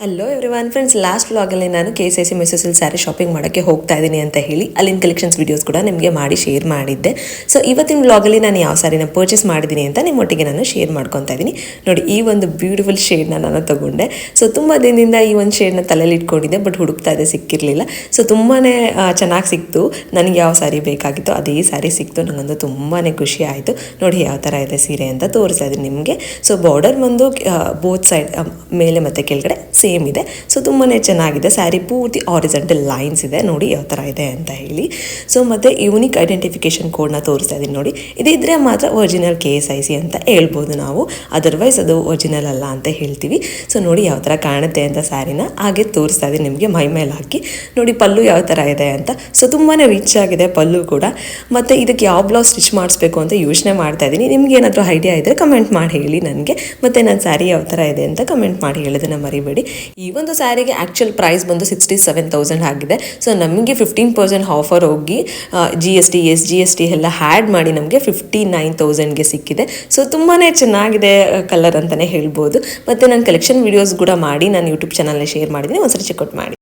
Hello everyone friends, last ವ್ಲಾಗಲ್ಲಿ ನಾನು KCC ಮೆಸಸಲ್ಲಿ sari shopping ಮಾಡೋಕ್ಕೆ ಹೋಗ್ತಾ ಇದ್ದೀನಿ ಅಂತ ಹೇಳಿ ಅಲ್ಲಿನ ಕಲೆಕ್ಷನ್ಸ್ ವೀಡಿಯೋಸ್ ಕೂಡ ನಿಮಗೆ ಮಾಡಿ ಶೇರ್ ಮಾಡಿದ್ದೆ. ಸೊ ಇವತ್ತಿನ ವ್ಲಾಗಲ್ಲಿ ನಾನು ಯಾವ ಸ್ಯಾರಿನ ಪರ್ಚೇಸ್ ಮಾಡಿದ್ದೀನಿ ಅಂತ ನಿಮ್ಮೊಟ್ಟಿಗೆ ನಾನು ಶೇರ್ ಮಾಡ್ಕೊತಾ ಇದ್ದೀನಿ. ನೋಡಿ, ಈ ಒಂದು ಬ್ಯೂಟಿಫುಲ್ ಶೇಡ್ನ ನಾನು ತೊಗೊಂಡೆ. ಸೊ ತುಂಬ ದಿನದಿಂದ ಈ ಒಂದು ಶೇಡ್ನ ತಲೆಯಲ್ಲಿ ಇಟ್ಕೊಂಡಿದ್ದೆ, ಬಟ್ ಹುಡುಕ್ತಾ ಇದೆ, ಸಿಕ್ಕಿರಲಿಲ್ಲ. ಸೊ ತುಂಬಾ ಚೆನ್ನಾಗಿ ಸಿಕ್ತು. ನನಗೆ ಯಾವ ಸ್ಯಾರಿ ಬೇಕಾಗಿತ್ತು ಅದೇ ಸ್ಯಾರಿ ಸಿಕ್ತು. ನನಗಂತೂ ತುಂಬಾ ಖುಷಿ ಆಯಿತು. ನೋಡಿ ಯಾವ ಥರ ಇದೆ ಸೀರೆ ಅಂತ ತೋರಿಸ್ತಾ ಇದ್ದೀನಿ ನಿಮಗೆ. ಸೊ ಬಾರ್ಡರ್ ಬಂದು ಬೋತ್ ಸೈಡ್ ಮೇಲೆ ಮತ್ತು ಕೆಳಗಡೆ ಸೇಮ್ ಇದೆ. ಸೊ ತುಂಬಾ ಚೆನ್ನಾಗಿದೆ. ಸ್ಯಾರಿ ಪೂರ್ತಿ ಆರಿಜೆಂಟಲ್ ಲೈನ್ಸ್ ಇದೆ. ನೋಡಿ ಯಾವ ಥರ ಇದೆ ಅಂತ ಹೇಳಿ. ಸೊ ಮತ್ತು ಯೂನಿಕ್ ಐಡೆಂಟಿಫಿಕೇಶನ್ ಕೋಡ್ನ ತೋರಿಸ್ತಾ ಇದ್ದೀನಿ ನೋಡಿ. ಇದಿದ್ರೆ ಮಾತ್ರ ಒರಿಜಿನಲ್ KSIC ಅಂತ ಹೇಳ್ಬೋದು ನಾವು. ಅದರ್ವೈಸ್ ಅದು ಒರಿಜಿನಲ್ ಅಲ್ಲ ಅಂತ ಹೇಳ್ತೀವಿ. ಸೊ ನೋಡಿ ಯಾವ ಥರ ಕಾಣುತ್ತೆ ಅಂತ ಸ್ಯಾರಿನ ಹಾಗೆ ತೋರಿಸ್ತಾ ಇದ್ದೀನಿ ನಿಮಗೆ ಮೈ ಮೇಲೆ ಹಾಕಿ. ನೋಡಿ ಪಲ್ಲು ಯಾವ ಥರ ಇದೆ ಅಂತ. ಸೊ ತುಂಬಾ ರಿಚ್ ಆಗಿದೆ ಪಲ್ಲು ಕೂಡ. ಮತ್ತು ಇದಕ್ಕೆ ಯಾವ ಬ್ಲೌಸ್ ಸ್ಟಿಚ್ ಮಾಡಿಸ್ಬೇಕು ಅಂತ ಯೋಚನೆ ಮಾಡ್ತಾ ಇದ್ದೀನಿ. ನಿಮ್ಗೆ ಏನಾದರೂ ಐಡಿಯಾ ಇದ್ದರೆ ಕಮೆಂಟ್ ಮಾಡಿ ಹೇಳಿ ನನಗೆ. ಮತ್ತು ನನ್ನ ಸ್ಯಾರಿ ಯಾವ ಥರ ಇದೆ ಅಂತ ಕಮೆಂಟ್ ಮಾಡಿ ಹೇಳೋದನ್ನು ಮರಿಬೇಡಿ. ಈ ಒಂದು ಸ್ಯಾರಿಗೆ ಆ್ಯಕ್ಚುಲ್ ಪ್ರೈಸ್ ಬಂದು 67,000 ಆಗಿದೆ. ಸೊ ನಮಗೆ 15% ಆಫರ್ ಹೋಗಿ GST SGST ಎಲ್ಲ ಹ್ಯಾಡ್ ಮಾಡಿ ನಮಗೆ 59,000ಗೆ ಸಿಕ್ಕಿದೆ. ಸೊ ತುಂಬಾ ಚೆನ್ನಾಗಿದೆ ಕಲರ್ ಅಂತಲೇ ಹೇಳ್ಬೋದು. ಮತ್ತು ನಾನು ಕಲೆಕ್ಷನ್ ವೀಡಿಯೋಸ್ ಕೂಡ ಮಾಡಿ ನಾನು ಯೂಟ್ಯೂಬ್ ಚಾನಲ್ನ ಶೇರ್ ಮಾಡಿದ್ದೀನಿ, ಒಂದ್ಸರಿ ಚೆಕ್ಔಟ್ ಮಾಡಿ.